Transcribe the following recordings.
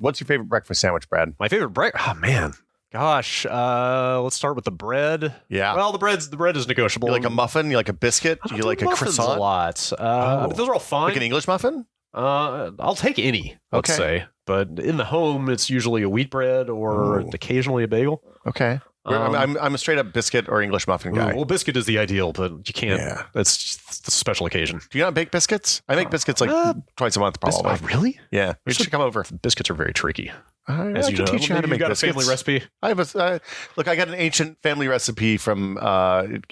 What's your favorite breakfast sandwich, Brad? My favorite breakfast? Oh, man. Gosh, let's start with the bread. Yeah. Well, the bread is negotiable. You like a muffin? You like a biscuit? I don't You do like a muffins croissant? A lot. Those are all fine. Like an English muffin? I'll take any, let's Okay. say. But in the home, it's usually a wheat bread or occasionally a bagel. Okay. I'm a straight up biscuit or English muffin guy. Well, biscuit is the ideal, but you can't. Yeah. It's just a special occasion. Do you not bake biscuits? I make biscuits like twice a month, probably. Really? Yeah. You should come over. Biscuits are very tricky. I As can you know, teach you how to Maybe make got biscuits. a family recipe. I have look. I got an ancient family recipe from.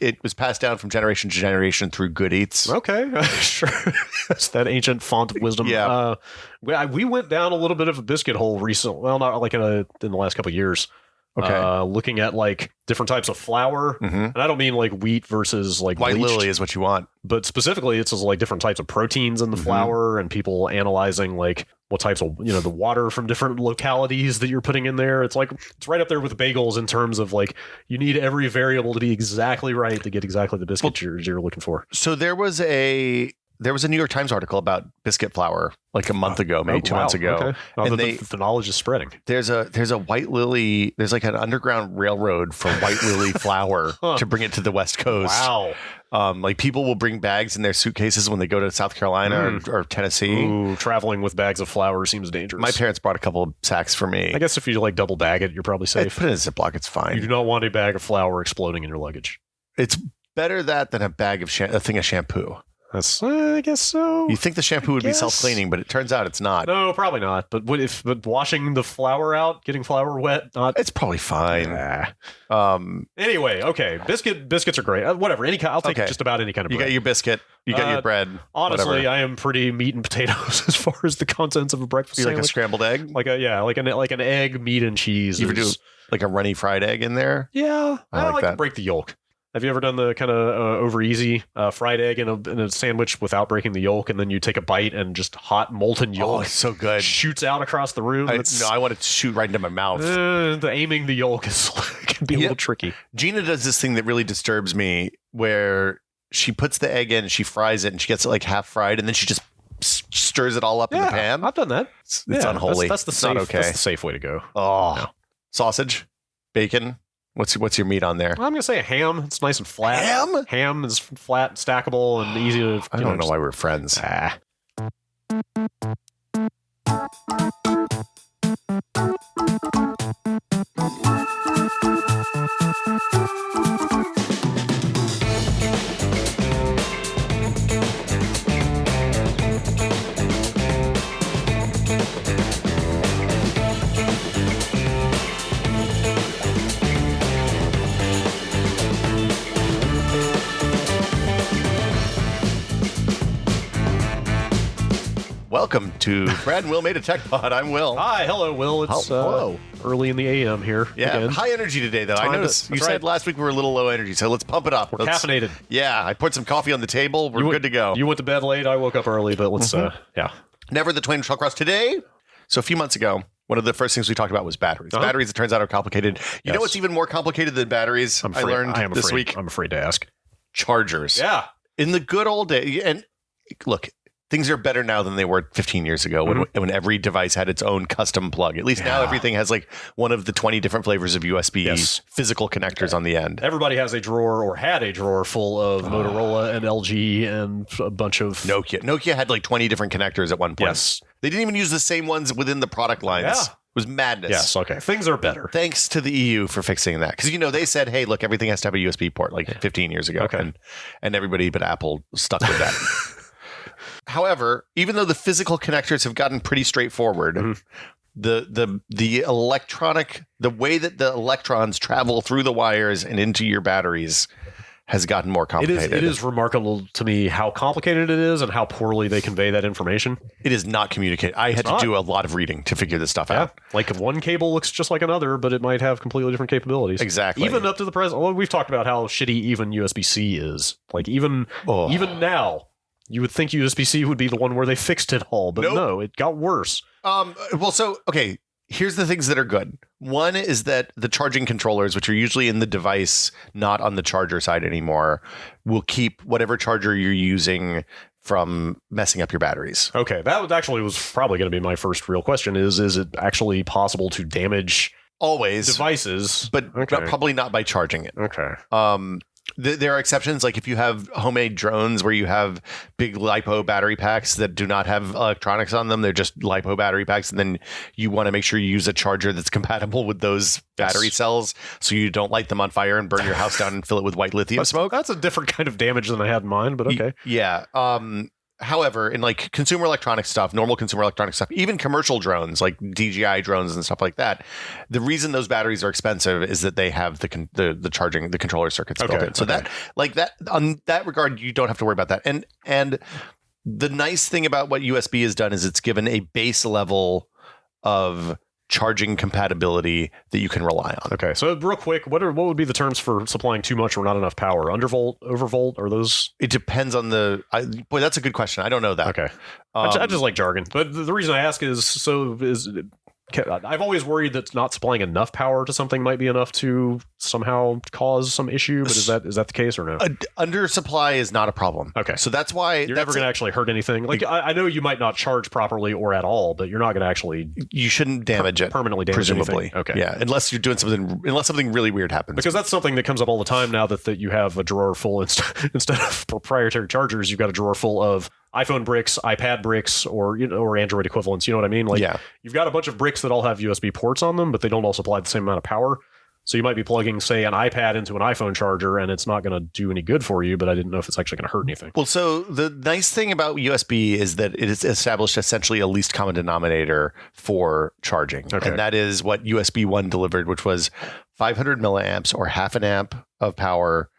It was passed down from generation to generation through Good Eats. Okay, sure. That's that ancient font of wisdom. Yeah. We went down a little bit of a biscuit hole recently. Well, not like in the last couple of years. Okay. Looking at like different types of flour, and I don't mean like wheat versus like White bleached, Lily is what you want. but specifically it's just like different types of proteins in the flour, and people analyzing like what types of the water from different localities that you're putting in there. It's like it's right up there with bagels in terms of like you need every variable to be exactly right to get exactly the biscuit you're looking for. So there was a New York Times article about biscuit flour like a month ago, maybe 2 months ago. Okay. And the knowledge is spreading. There's a White Lily. There's like an underground railroad for White Lily flour to bring it to the West Coast. Wow. Like people will bring bags in their suitcases when they go to South Carolina or Tennessee. Ooh, traveling with bags of flour seems dangerous. My parents brought a couple of sacks for me. I guess if you like double bag it, you're probably safe. Put it in a Ziploc. It's fine. You do not want a bag of flour exploding in your luggage. It's better that than a bag of a thing of shampoo. That's, I guess so. You think the shampoo would be self-cleaning, but it turns out it's not. No, probably not. But but washing the flour out, getting flour wet, not. It's probably fine. Anyway, okay. Biscuits are great. Whatever. I'll take just about any kind of bread. You got your biscuit. You got your bread. Honestly, whatever. I am pretty meat and potatoes as far as the contents of a breakfast You sandwich. like a scrambled egg? Like an egg, meat and cheese. You ever do like a runny fried egg in there? Yeah, I like like that. to break the yolk. Have you ever done the kind of over easy fried egg in a sandwich without breaking the yolk, and then you take a bite and just hot molten yolk? Oh, it's so good. Shoots out across the room. I want it to shoot right into my mouth. The aiming the yolk can be a little tricky. Gina does this thing that really disturbs me, where she puts the egg in, she fries it, and she gets it like half fried, and then she just stirs it all up in the pan. I've done that. It's unholy. That's the safe. Not okay. That's the safe way to go. Oh, No. Sausage, bacon. What's your meat on there? I'm gonna say a ham. It's nice and flat. Ham? Ham is flat, stackable, and easy to. I don't know why we're friends. Welcome to Brad and Will Made a Tech Pod. I'm Will. Hi, hello, Will. It's hello. Early in the AM here. Yeah, again. high energy today, though. I noticed you said last week we were a little low energy, so let's pump it up. We're caffeinated. Yeah, I poured some coffee on the table. We're good to go. You went to bed late. I woke up early, but let's, yeah. Never the twain shall cross. Today, so a few months ago, one of the first things we talked about was batteries. Batteries, it turns out, are complicated. You know what's even more complicated than batteries? I learned this week. I'm afraid to ask. Chargers. Yeah. In the good old days, and look, things are better now than they were 15 years ago when every device had its own custom plug. At least now everything has like one of the 20 different flavors of USB physical connectors on the end. Everybody has a drawer or had a drawer full of Motorola and LG and a bunch of Nokia. Nokia had like 20 different connectors at one point. Yes. They didn't even use the same ones within the product lines. Yeah. It was madness. Yes, okay. Things are better. Thanks to the EU for fixing that. Because, they said, hey, look, everything has to have a USB port like 15 years ago. Okay. And everybody but Apple stuck with that. However, even though the physical connectors have gotten pretty straightforward, the electronic, the way that the electrons travel through the wires and into your batteries has gotten more complicated. It is remarkable to me how complicated it is and how poorly they convey that information. It is not communicated. I had to do a lot of reading to figure this stuff out. Like one cable looks just like another, but it might have completely different capabilities. Exactly. Even up to the present. Well, we've talked about how shitty even USB-C is. Like even now, you would think USB-C would be the one where they fixed it all, but no, it got worse. Okay. Here's the things that are good. One is that the charging controllers, which are usually in the device, not on the charger side anymore, will keep whatever charger you're using messing up your batteries. Okay, was probably going to be my first real question. Is it actually possible to damage Always devices, but probably not by charging it. Okay. There are exceptions, like if you have homemade drones where you have big LiPo battery packs that do not have electronics on them. They're just LiPo battery packs. And then you want to make sure you use a charger that's compatible with those battery cells so you don't light them on fire and burn your house down and fill it with white lithium smoke. That's a different kind of damage than I had in mind, but okay. Yeah. However, in like consumer electronic stuff, normal consumer electronic stuff, even commercial drones like DJI drones and stuff like that, the reason those batteries are expensive is that they have the charging, the controller circuits built in. So that on that regard, you don't have to worry about that. And the nice thing about what USB has done is it's given a base level of charging compatibility that you can rely on. Okay, so real quick, what would be the terms for supplying too much or not enough power? Undervolt, overvolt, are those? It depends on boy, that's a good question. I don't know that. Okay, I just like jargon. But the reason I ask is I've always worried that not supplying enough power to something might be enough to somehow cause some issue. But is that the case or no? Undersupply is not a problem. Okay, so that's why you're never going to actually hurt anything. Like I know you might not charge properly or at all, but you're not going to actually. You shouldn't damage it permanently. Presumably, anything. Okay, yeah, unless you're doing something really weird happens. Because that's something that comes up all the time now that you have a drawer full instead of proprietary chargers, you've got a drawer full of iPhone bricks, iPad bricks, or Android equivalents. You know what I mean? Like, you've got a bunch of bricks that all have USB ports on them, but they don't all supply the same amount of power. So you might be plugging, say, an iPad into an iPhone charger, and it's not going to do any good for you. But I didn't know if it's actually going to hurt anything. Well, so the nice thing about USB is that it has established essentially a least common denominator for charging, and that is what USB 1 delivered, which was 500 milliamps or half an amp of power.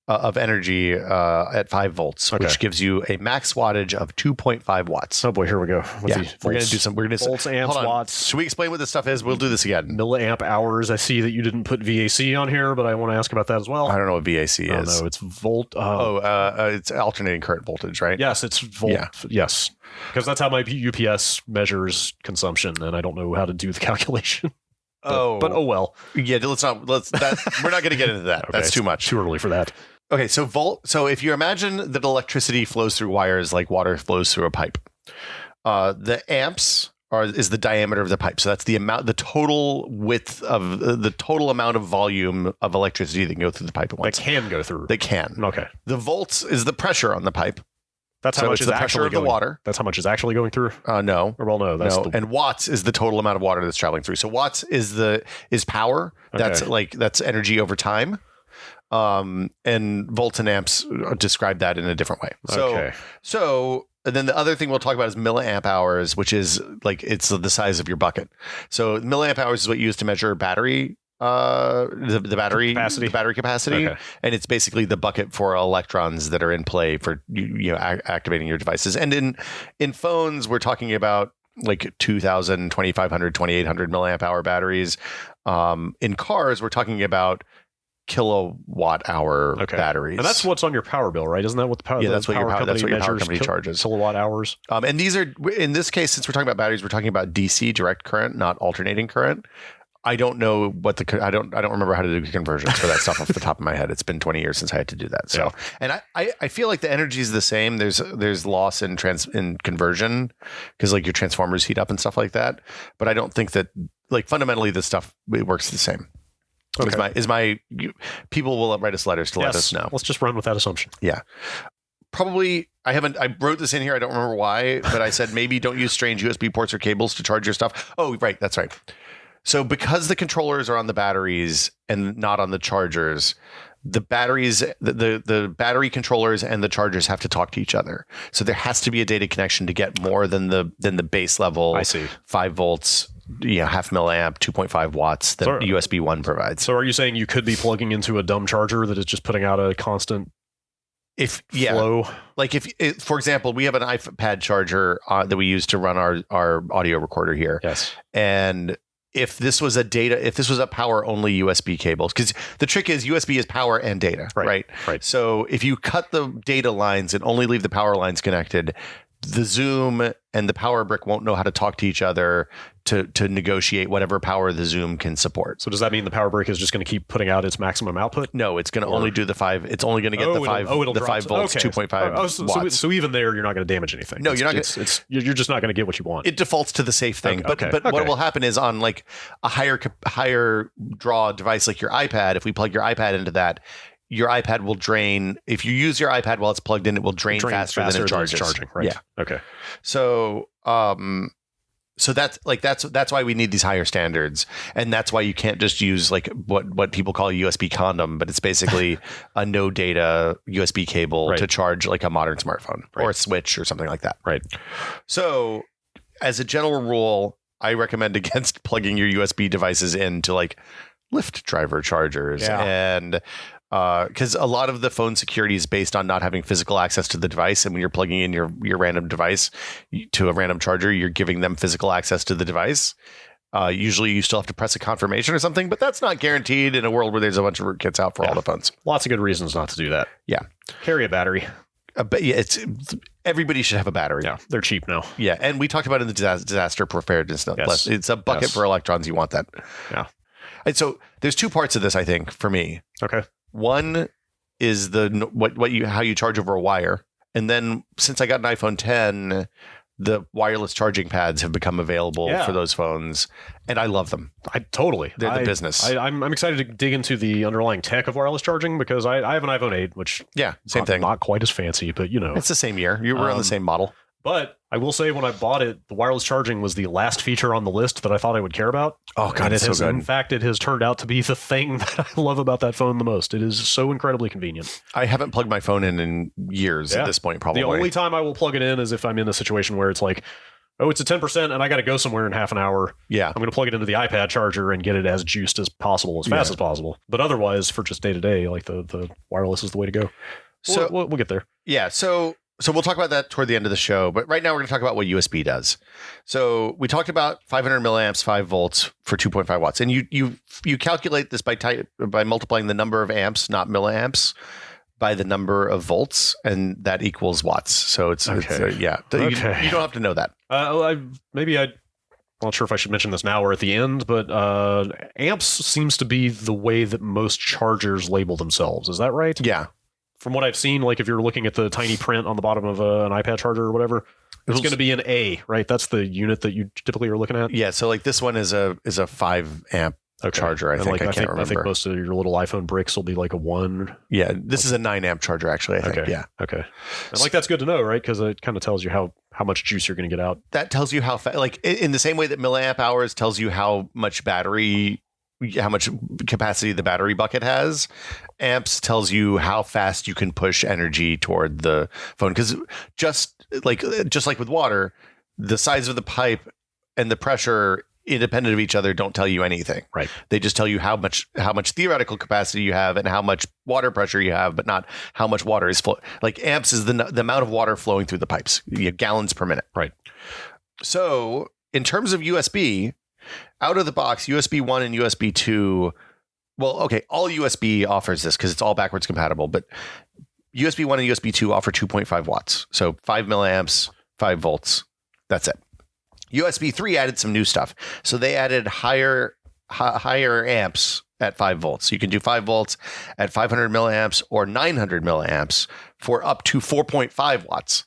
Of energy at 5 volts, which gives you a max wattage of 2.5 watts. Oh boy, here we go. We're going to do some. We're going to volts, amps, watts. Should we explain what this stuff is? We'll do this again. Milliamp hours. I see that you didn't put VAC on here, but I want to ask about that as well. I don't know what VAC is. No, it's volt. It's alternating current voltage, right? Yes, it's volt. Yeah. Yes, because that's how my UPS measures consumption, and I don't know how to do the calculation. But oh well. Yeah, we're not going to get into that. That's too much. Too early for that. Okay, so volt. So if you imagine that electricity flows through wires like water flows through a pipe, the amps is the diameter of the pipe. So that's the total width of the total amount of volume of electricity that can go through the pipe at once. That can go through. They can. Okay. The volts is the pressure on the pipe. That's how much is the pressure of the water. That's how much is actually going through. No. Well, no. That's and watts is the total amount of water that's traveling through. So watts is power. Okay. That's energy over time. And volts and amps describe that in a different way. So then the other thing we'll talk about is milliamp hours, which is it's the size of your bucket. So milliamp hours is what you use to measure battery, the battery capacity, and it's basically the bucket for electrons that are in play for activating your devices. And in phones, we're talking about like 2,000, 2,500, 2,800 milliamp hour batteries. In cars, we're talking about kilowatt hour batteries, and that's what's on your power bill, right? Isn't that what the power? Yeah, that's what your power company charges. Kilowatt hours. And these are, in this case, since we're talking about batteries, we're talking about DC direct current, not alternating current. I don't know what I don't remember how to do conversions for that stuff off the top of my head. It's been 20 years since I had to do that. So, and I feel like the energy is the same. There's loss in conversion because like your transformers heat up and stuff like that. But I don't think that fundamentally the stuff it works the same. Okay. People will write us letters to let us know. Let's just run with that assumption. Yeah. Probably I wrote this in here. I don't remember why, but I said maybe don't use strange USB ports or cables to charge your stuff. Oh, right. That's right. So because the controllers are on the batteries and not on the chargers, the batteries, the battery controllers and the chargers have to talk to each other. So there has to be a data connection to get more than the base level. I see. 5 volts. Half milliamp, 2.5 watts that USB 1 provides. So are you saying you could be plugging into a dumb charger that is just putting out a constant flow? Like if for example, we have an iPad charger that we use to run our audio recorder here. Yes. And if this was a power only USB cable, because the trick is USB is power and data, right? So if you cut the data lines and only leave the power lines connected, the Zoom and the power brick won't know how to talk to each other to negotiate whatever power the Zoom can support. So does that mean the power brick is just going to keep putting out its maximum output? No, it's going to only do the 5. It's only going to get the 5 volts, 2.5 watts. So even there, you're not going to damage anything. No, you're not. You're just not going to get what you want. It defaults to the safe thing. But what will happen is on like a higher draw device like your iPad, if we plug your iPad into that, your iPad will drain. If you use your iPad while it's plugged in, it will drain faster than it charges. Charging, right? Yeah. Okay. So that's why we need these higher standards, and that's why you can't just use like what people call a USB condom, but it's basically a no data USB cable to charge like a modern smartphone or a Switch or something like that. Right. So, as a general rule, I recommend against plugging your USB devices into like Lyft driver chargers and. Because a lot of the phone security is based on not having physical access to the device. And when you're plugging in your random device to a random charger, you're giving them physical access to the device. Usually you still have to press a confirmation or something, but that's not guaranteed in a world where there's a bunch of rootkits out for all the phones. Lots of good reasons not to do that. Yeah. Carry a battery. But yeah, everybody should have a battery. Yeah, they're cheap now. Yeah, and we talked about it in the disaster preparedness. Yes. It's a bucket for electrons. You want that. Yeah. And so there's two parts of this, I think, for me. Okay. One is how you charge over a wire, and then since I got an iPhone 10, the wireless charging pads have become available for those phones, and I love them. They're the business. I'm excited to dig into the underlying tech of wireless charging because I have an iPhone 8, which same thing, not quite as fancy, but it's the same year. You were on the same model. But I will say when I bought it, the wireless charging was the last feature on the list that I thought I would care about. Oh, God, it's so good. In fact, it has turned out to be the thing that I love about that phone the most. It is so incredibly convenient. I haven't plugged my phone in years at this point, probably. The only time I will plug it in is if I'm in a situation where it's like, oh, it's a 10% and I got to go somewhere in half an hour. Yeah. I'm going to plug it into the iPad charger and get it as juiced as possible, as fast as possible. But otherwise, for just day to day, like the wireless is the way to go. So we'll get there. Yeah. So we'll talk about that toward the end of the show, but right now we're going to talk about what USB does. So we talked about 500 milliamps, 5 volts for 2.5 watts, and you calculate this by multiplying the number of amps, not milliamps, by the number of volts, and that equals watts. So it's you don't have to know that. I'm not sure if I should mention this now or at the end, but amps seems to be the way that most chargers label themselves. Is that right? Yeah. From what I've seen, like if you're looking at the tiny print on the bottom of an iPad charger or whatever, it's going to be an A, right? That's the unit that you typically are looking at. Yeah. So like this one is a 5 amp charger. I think. I can't remember. I think most of your little iPhone bricks will be like a 1. Yeah. This is a 9 amp charger, actually. I think. Okay. Yeah. Okay. And like that's good to know, right? Because it kind of tells you how much juice you're going to get out. That tells you how fast. Like in the same way that milliamp hours tells you how much capacity the battery bucket has, amps tells you how fast you can push energy toward the phone. Because just like with water, the size of the pipe and the pressure, independent of each other, don't tell you anything. Right. They just tell you how much theoretical capacity you have and how much water pressure you have, but not how much water is flowing. Like amps is the amount of water flowing through the pipes, gallons per minute. Right. So in terms of USB, out of the box, USB 1 and USB 2, well, okay, all USB offers this because it's all backwards compatible, but USB 1 and USB 2 offer 2.5 watts. So 5 milliamps, 5 volts. That's it. USB 3 added some new stuff. So they added higher amps at 5 volts. So you can do 5 volts at 500 milliamps or 900 milliamps for up to 4.5 watts.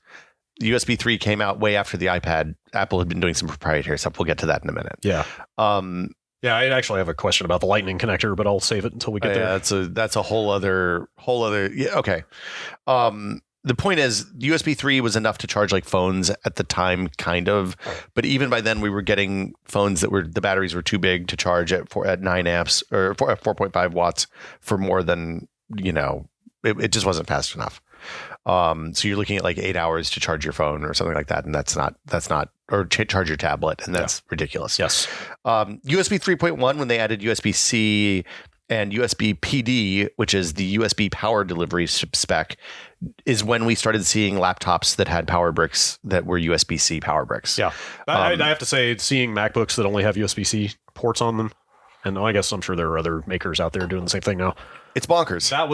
The USB 3 came out way after the iPad. Apple had been doing some proprietary stuff. We'll get to that in a minute. Yeah. I actually have a question about the Lightning connector, but I'll save it until we get there. That's a whole other. Yeah. Okay. The point is, USB 3 was enough to charge like phones at the time, kind of. But even by then, we were getting phones that the batteries were too big to charge at 9 amps or 4.5 watts for more than, it just wasn't fast enough. So you're looking at like 8 hours to charge your phone or something like that. And that's not, or charge your tablet. And that's ridiculous. Yes. USB 3.1, when they added USB-C and USB PD, which is the USB power delivery spec, is when we started seeing laptops that had power bricks that were USB-C power bricks. Yeah. I have to say, seeing MacBooks that only have USB-C ports on them, and I guess I'm sure there are other makers out there doing the same thing now. It's bonkers. That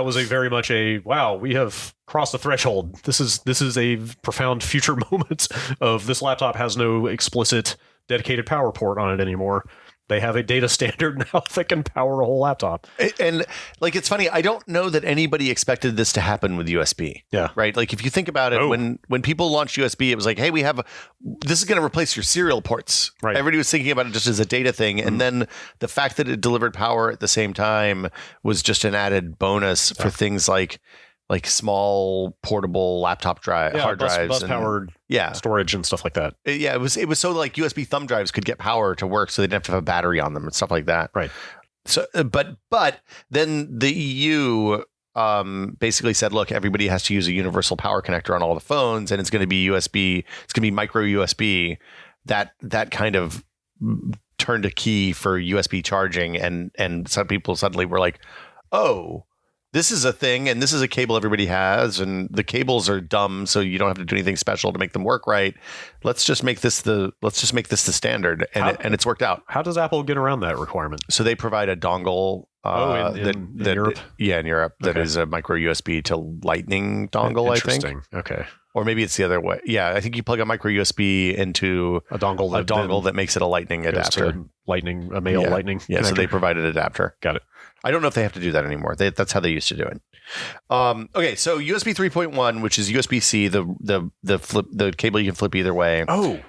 was a very much a, wow, we have crossed the threshold. This is a profound future moment of this laptop has no explicit dedicated power port on it anymore. They have a data standard now that can power a whole laptop. And like, it's funny. I don't know that anybody expected this to happen with USB. Yeah. Right. Like, if you think about it, when people launched USB, it was like, hey, this is going to replace your serial ports. Right. Everybody was thinking about it just as a data thing. And then the fact that it delivered power at the same time was just an added bonus for things like small portable laptop hard drives, bus powered storage and stuff like that. Yeah, it was so like USB thumb drives could get power to work, so they didn't have to have a battery on them and stuff like that. Right. So, but then the EU basically said, look, everybody has to use a universal power connector on all the phones, and it's going to be USB. It's going to be micro USB. That kind of turned a key for USB charging, and some people suddenly were like, oh, this is a thing, and this is a cable everybody has, and the cables are dumb, so you don't have to do anything special to make them work right. Let's just make this the standard, and it's worked out. How does Apple get around that requirement? So they provide a dongle. In Europe? Yeah, in Europe, that is a micro USB to Lightning dongle, I think. Interesting. Okay. Or maybe it's the other way. Yeah, I think you plug a micro USB into a dongle that makes it a Lightning adapter. A male Lightning. Yeah, connector. so they provide an adapter. Got it. I don't know if they have to do that anymore. That's how they used to do it. Okay, so USB 3.1, which is USB-C, the cable you can flip either way. Oh,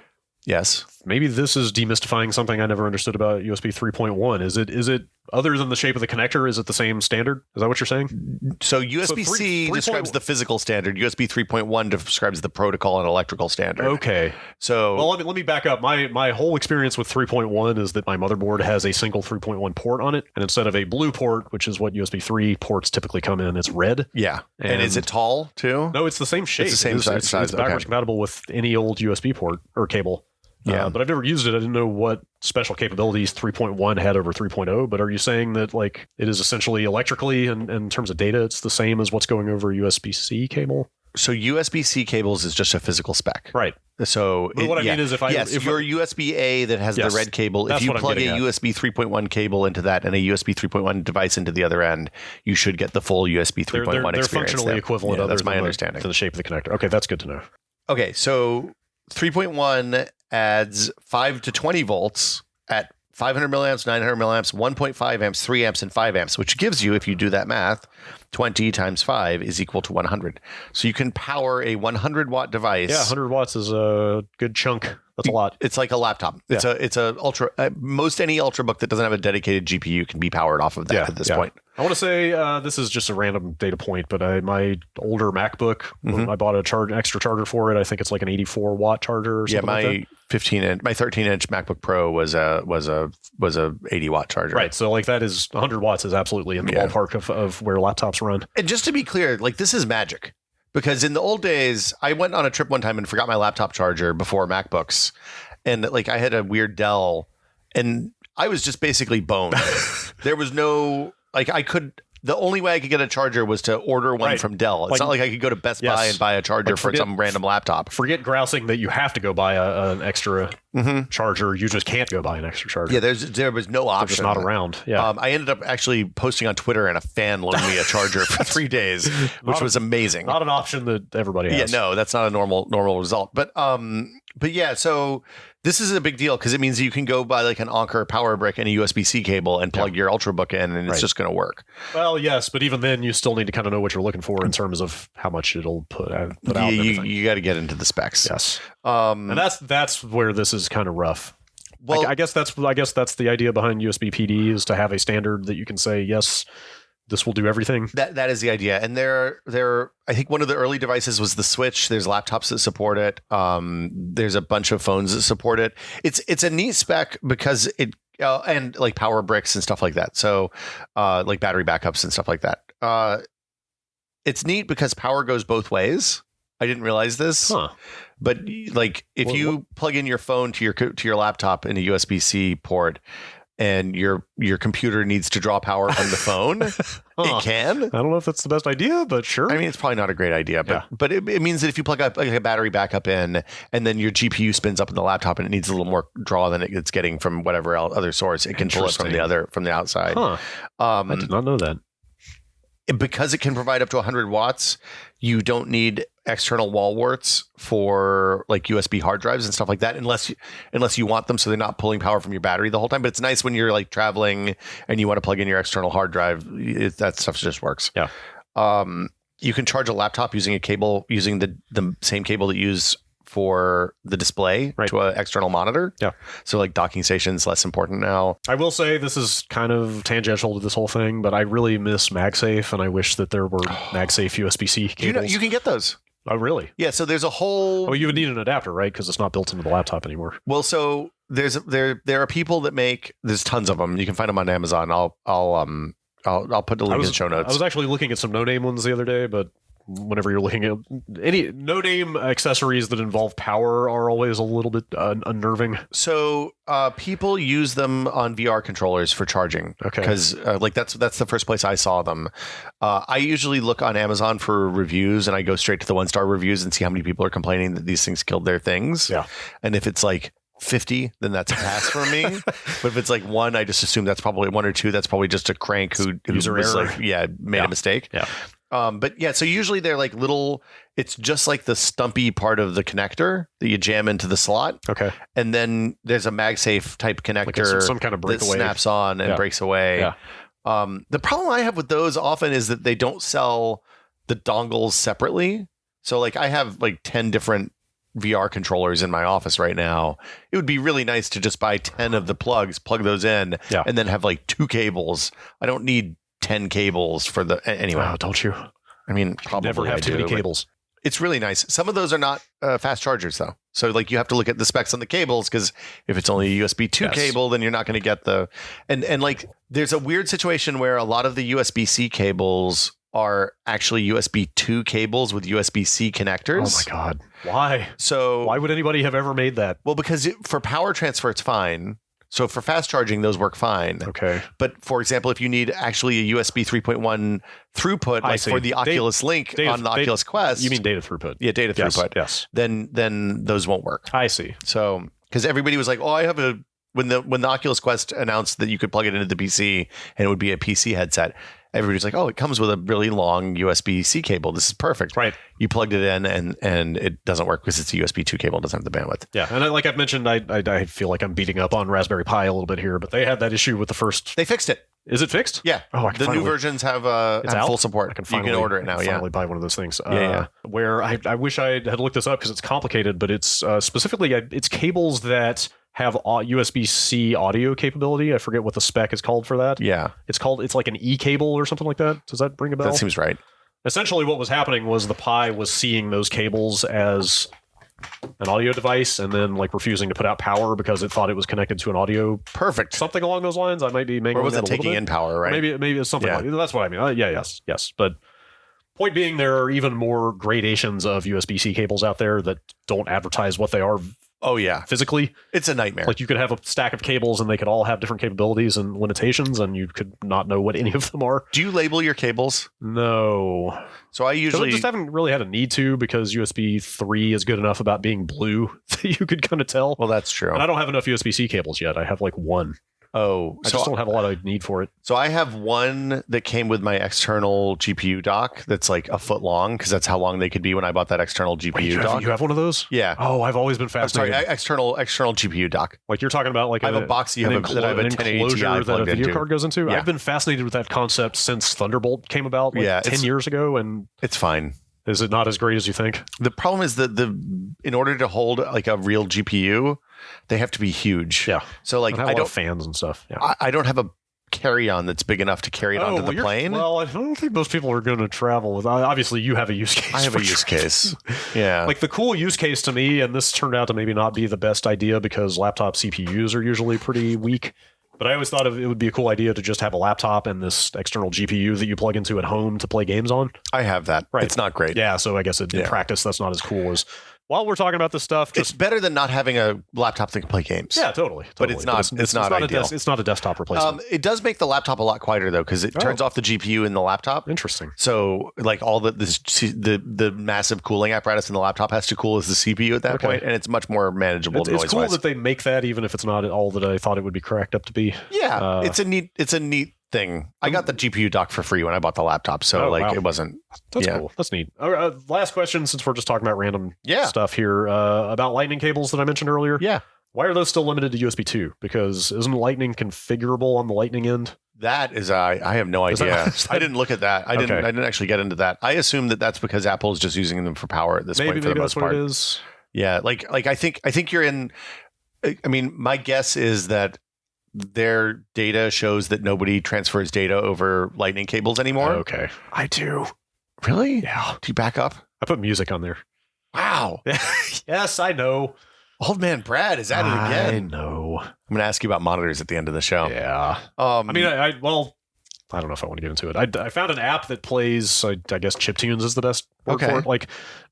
yes. Maybe this is demystifying something I never understood about USB 3.1. Is it other than the shape of the connector? Is it the same standard? Is that what you're saying? So USB-C describes the physical standard. USB 3.1 describes the protocol and electrical standard. Okay. So let me back up. My whole experience with 3.1 is that my motherboard has a single 3.1 port on it, and instead of a blue port, which is what USB 3 ports typically come in, it's red. Yeah. And is it tall too? No, it's the same shape. It's the same size. It's backwards compatible with any old USB port or cable. Yeah, but I've never used it. I didn't know what special capabilities 3.1 had over 3.0. But are you saying that like it is essentially electrically and in terms of data, it's the same as what's going over USB-C cable? So USB-C cables is just a physical spec, right? So what I mean is, if your USB-A that has the red cable, if you plug a USB 3.1 cable into that and a USB 3.1 device into the other end, you should get the full USB 3.1 experience. They're functionally equivalent. Yeah, that's my understanding. To the shape of the connector. Okay, that's good to know. Okay, so 3.1 adds 5 to 20 volts at 500 milliamps, 900 milliamps, 1.5 amps, 3 amps, and 5 amps, which gives you, if you do that math, 20 times 5 is equal to 100. So you can power a 100 watt device. Yeah, 100 watts is a good chunk. That's a lot. It's like a laptop. It's a ultra. Most any ultrabook that doesn't have a dedicated GPU can be powered off of that at this point. I want to say this is just a random data point, but my older MacBook, I bought an extra charger for it. I think it's like an 84 watt charger or something. Yeah, my 13-inch MacBook Pro was a 80 watt charger. Right. So like that is 100 watts is absolutely in the ballpark of where laptops run. And just to be clear, like this is magic. Because in the old days, I went on a trip one time and forgot my laptop charger before MacBooks. And like I had a weird Dell and I was just basically boned. There was no, like the only way I could get a charger was to order one from Dell. It's not like I could go to Best Buy and buy a charger for some random laptop. Forget grousing that you have to go buy an extra charger. You just can't go buy an extra charger. Yeah, there was no option. They're just not around. Yeah. I ended up actually posting on Twitter and a fan loaned me a charger for 3 days, which was amazing. Not an option that everybody has. Yeah, no, that's not a normal result. But yeah, so this is a big deal because it means you can go buy like an Anker power brick and a USB-C cable and plug your Ultrabook in, and it's just going to work. Well, yes, but even then, you still need to kind of know what you're looking for in terms of how much it'll put out. You got to get into the specs. Yes, and that's where this is kind of rough. Well, I guess that's the idea behind USB PD is to have a standard that you can say yes, this will do everything. That is the idea. And I think one of the early devices was the Switch. There's laptops that support it. There's a bunch of phones that support it. It's a neat spec because it and like power bricks and stuff like that. So like battery backups and stuff like that. It's neat because power goes both ways. I didn't realize this. But like if you plug in your phone to your laptop in a USB-C port, and your computer needs to draw power from the phone, it can. I don't know if that's the best idea, but sure. I mean, it's probably not a great idea, but it means that if you plug up like a battery backup in, and then your GPU spins up in the laptop, and it needs a little more draw than it's getting from whatever other source, it can pull it from the outside. I did not know that. because it can provide up to 100 watts, you don't need external wall warts for like USB hard drives and stuff like that, unless you want them so they're not pulling power from your battery the whole time. But it's nice when you're like traveling and you want to plug in your external hard drive. That stuff just works. Yeah. You can charge a laptop using the same cable that you use for the display to an external monitor. Yeah. So like docking station's less important now. I will say this is kind of tangential to this whole thing, but I really miss MagSafe, and I wish that there were MagSafe USB-C cables. You can get those. Oh, really? Yeah. So there's a whole. Oh, you would need an adapter, right? Because it's not built into the laptop anymore. Well, so there are people that make. There's tons of them. You can find them on Amazon. I'll put the link in the show notes. I was actually looking at some no-name ones the other day, but whenever you're looking at any no-name accessories that involve power are always a little bit unnerving. So people use them on VR controllers for charging. Okay. Because that's the first place I saw them. I usually look on Amazon for reviews, and I go straight to the 1-star reviews and see how many people are complaining that these things killed their things. Yeah. And if it's like 50, then that's a pass for me. But if it's like 1, I just assume that's probably 1 or 2. That's probably just a crank who user was error. Made a mistake. Yeah. But yeah, so usually they're like little, it's just like the stumpy part of the connector that you jam into the slot. Okay. And then there's a MagSafe type connector like some kind of breakaway that snaps on and breaks away. Yeah. The problem I have with those often is that they don't sell the dongles separately. So like I have like 10 different VR controllers in my office right now. It would be really nice to just buy 10 of the plugs, plug those in, and then have like 2 cables. I don't need 10 cables for the anyway. Oh, don't you? I mean, probably never have too many cables. It's really nice. Some of those are not fast chargers though. So like you have to look at the specs on the cables, because if it's only a USB 2 cable, then you're not going to get the and like there's a weird situation where a lot of the USB-C cables are actually USB 2 cables with USB-C connectors. Oh my God. Why? So why would anybody have ever made that? Well, because for power transfer, it's fine. So for fast charging, those work fine. Okay. But for example, if you need actually a USB 3.1 throughput, like for the Oculus Link on the Oculus Quest. You mean data throughput? Yeah, data throughput. Yes. Then those won't work. I see. So because everybody was like, oh, I have a when the Oculus Quest announced that you could plug it into the PC and it would be a PC headset. Everybody's like, oh, it comes with a really long USB-C cable. This is perfect. Right. You plugged it in and it doesn't work because it's a USB 2 cable. It doesn't have the bandwidth. Yeah. And like I've mentioned, I feel like I'm beating up on Raspberry Pi a little bit here, but they had that issue with the first. They fixed it. Is it fixed? Yeah. Oh, the new versions have full support. You can order it now. Yeah. Finally buy one of those things. Yeah. Where I wish I had looked this up because it's complicated, but it's specifically it's cables that have USB-C audio capability. I forget what the spec is called for that. Yeah. It's like an E-cable or something like that. Does that ring a bell? That seems right. Essentially what was happening was the Pi was seeing those cables as an audio device and then like refusing to put out power because it thought it was connected to an audio. Perfect. Something along those lines. I might be making. Or was it taking in power, right? Maybe it's something like that. That's what I mean. Yes. But point being, there are even more gradations of USB-C cables out there that don't advertise what they are. Oh yeah, physically, it's a nightmare. Like you could have a stack of cables and they could all have different capabilities and limitations, and you could not know what any of them are. Do you label your cables? No. So I usually just haven't really had a need to, because USB 3 is good enough about being blue that you could kind of tell. Well, that's true. And I don't have enough USB-C cables yet. I have like one. Oh, I just don't have a lot of need for it. So I have one that came with my external GPU dock that's like a foot long, because that's how long they could be when I bought that external GPU dock. You have one of those? Yeah. Oh, I've always been fascinated. External GPU dock. Like you're talking about like I have a box that I have a 1080 Ti that a video into. card goes into. Yeah. I've been fascinated with that concept since Thunderbolt came about 10 years ago, and it's fine. Is it not as great as you think? The problem is that in order to hold like a real GPU, they have to be huge. Yeah. So like I don't have fans and stuff. Yeah. I don't have a carry-on that's big enough to carry it onto the plane. Well, I don't think most people are going to travel with. Obviously, you have a use case. I have a use case. Yeah. Like the cool use case to me, and this turned out to maybe not be the best idea because laptop CPUs are usually pretty weak. But I always thought it would be a cool idea to just have a laptop and this external GPU that you plug into at home to play games on. I have that. Right. It's not great. Yeah, so I guess in practice, that's not as cool as... While we're talking about this stuff... It's better than not having a laptop that can play games. Yeah, totally. But it's not ideal. It's not a desktop replacement. It does make the laptop a lot quieter, though, because it turns off the GPU in the laptop. Interesting. So, like, all the massive cooling apparatus in the laptop has to cool as the CPU at that point, and it's much more manageable noise-wise. It's cool that they make that, even if it's not all that I thought it would be cracked up to be. Yeah, it's a neat thing. I got the GPU dock for free when I bought the laptop, so wow. it wasn't. That's cool. That's neat. Last question, since we're just talking about random stuff here, about lightning cables that I mentioned earlier. Yeah. Why are those still limited to USB 2? Because isn't lightning configurable on the lightning end? That is, I have no idea. I didn't look at that. I didn't actually get into that. I assume that's because Apple is just using them for power at this point for the most part. Maybe that's what it is. Yeah, like I think you're in. I mean, my guess is that their data shows that nobody transfers data over lightning cables anymore. Okay, I do. Really? Yeah. Do you back up? I put music on there. Wow. Yes, I know. Old man Brad is at it again. I know. I'm going to ask you about monitors at the end of the show. Yeah. I mean, I don't know if I want to get into it. I found an app that plays, I guess chiptunes is the best word for it, like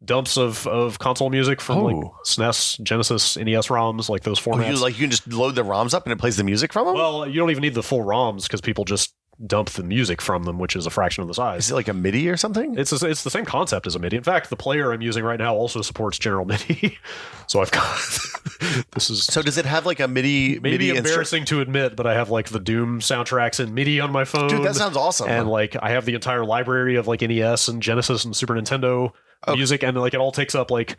dumps of console music from like SNES, Genesis, NES ROMs, like those formats. You can just load the ROMs up and it plays the music from them? Well, you don't even need the full ROMs because people just dump the music from them, which is a fraction of the size. Is it like a MIDI or something? It's the same concept as a MIDI. In fact, the player I'm using right now also supports general MIDI. So I've got this is. So does it have like a MIDI? Maybe embarrassing to admit, but I have like the Doom soundtracks in MIDI on my phone. Dude, that sounds awesome. And like I have the entire library of like NES and Genesis and Super Nintendo music, and like it all takes up like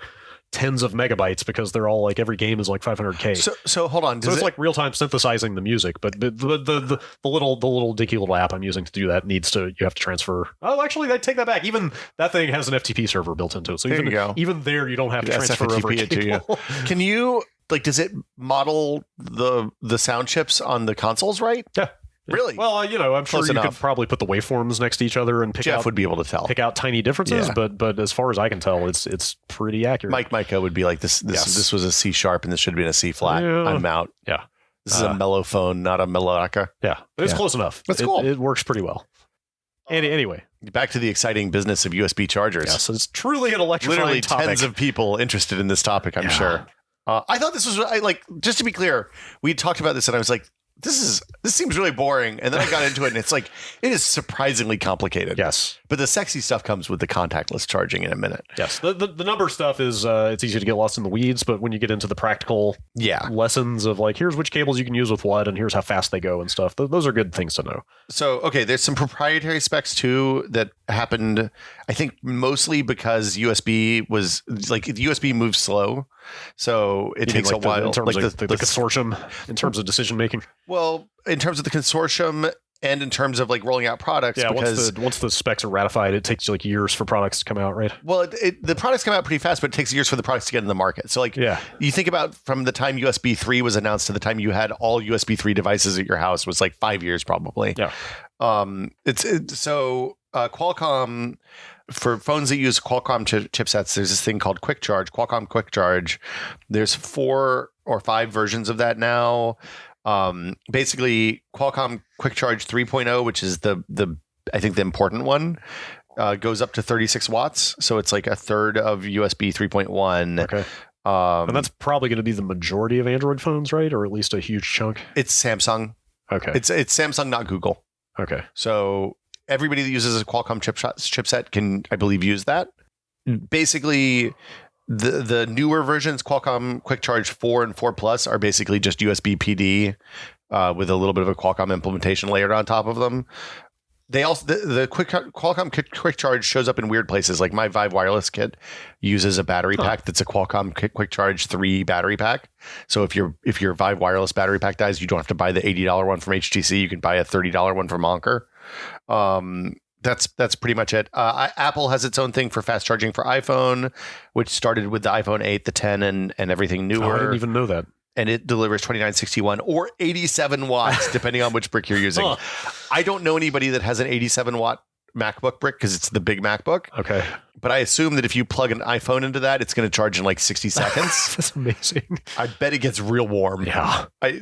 tens of megabytes because they're all like every game is like 500K. So hold on. So it's like real time synthesizing the music, but the little dinky little app I'm using to do that you have to transfer. Oh, actually, I take that back. Even that thing has an FTP server built into it, so even there you don't have to transfer over a cable. Can you does it model the sound chips on the consoles right? Yeah. Really? Well, I'm sure you could probably put the waveforms next to each other and Jeff would be able to pick out tiny differences. Yeah. But as far as I can tell, it's pretty accurate. Mike Micah would be like this. This was a C sharp and this should have been a C flat. Yeah. I'm out. Yeah. This is a mellophone, not a melodica. Yeah, it's close enough. That's cool. It works pretty well. Anyway, back to the exciting business of USB chargers. Yes, it's truly an electrifying Literally topic. Tens of people interested in this topic, I'm sure. I thought this was just to be clear, we talked about this and I was like, this seems really boring. And then I got into it and it's like, it is surprisingly complicated. Yes. But the sexy stuff comes with the contactless charging in a minute. Yes. The number stuff is, it's easy to get lost in the weeds, but when you get into the practical lessons of like, here's which cables you can use with what, and here's how fast they go and stuff, those are good things to know. So, okay, there's some proprietary specs too that happened, I think mostly because USB was like, the USB moves slow. So it takes a while. In terms of the consortium, in terms of decision making. Well, in terms of the consortium and in terms of like rolling out products. Yeah, because once the specs are ratified, it takes like years for products to come out, right? Well, the products come out pretty fast, but it takes years for the products to get in the market. So like, you think about from the time USB 3 was announced to the time you had all USB 3 devices at your house was like 5 years probably. Yeah. Qualcomm, for phones that use Qualcomm chipsets, there's this thing called Quick Charge, Qualcomm Quick Charge. There's 4 or 5 versions of that now. Basically, Qualcomm Quick Charge 3.0, which is I think the important one, goes up to 36 watts. So it's like a third of USB 3.1. Okay. And that's probably going to be the majority of Android phones, right? Or at least a huge chunk. It's Samsung. Okay. It's Samsung, not Google. Okay. So everybody that uses a Qualcomm chipset can, I believe, use that. Basically, the newer versions, Qualcomm Quick Charge 4 and 4 Plus, are basically just USB PD with a little bit of a Qualcomm implementation layered on top of them. They also the Qualcomm Quick Charge shows up in weird places. Like my Vive wireless kit uses a battery pack that's a Qualcomm Quick Charge 3 battery pack. So if your Vive wireless battery pack dies, you don't have to buy the $80 one from HTC. You can buy a $30 one from Anker. That's pretty much it. Apple has its own thing for fast charging for iPhone, which started with the iPhone 8, the 10, and everything newer. Oh, I didn't even know that. And it delivers 2961 or 87 watts, depending on which brick you're using. I don't know anybody that has an 87 watt MacBook brick because it's the big MacBook. Okay. But I assume that if you plug an iPhone into that, it's going to charge in like 60 seconds. That's amazing. I bet it gets real warm. Yeah. But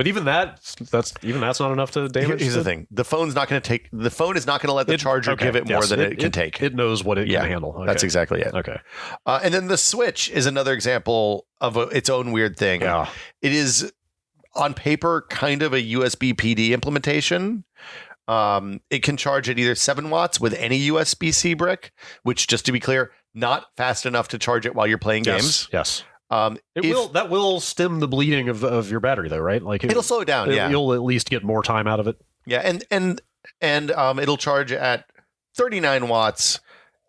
even that's not enough to damage. Here's the thing: the phone is not going to let the charger give it more than it can take. It knows what it can handle. Okay. That's exactly it. Okay. And then the Switch is another example of its own weird thing. Yeah. It is on paper kind of a USB PD implementation. It can charge at either 7 watts with any USB-C brick, which, just to be clear, not fast enough to charge it while you're playing games. Yes. That will stem the bleeding of your battery, though, right? Like it'll slow it down. Yeah, you'll at least get more time out of it. Yeah, and it'll charge at 39 watts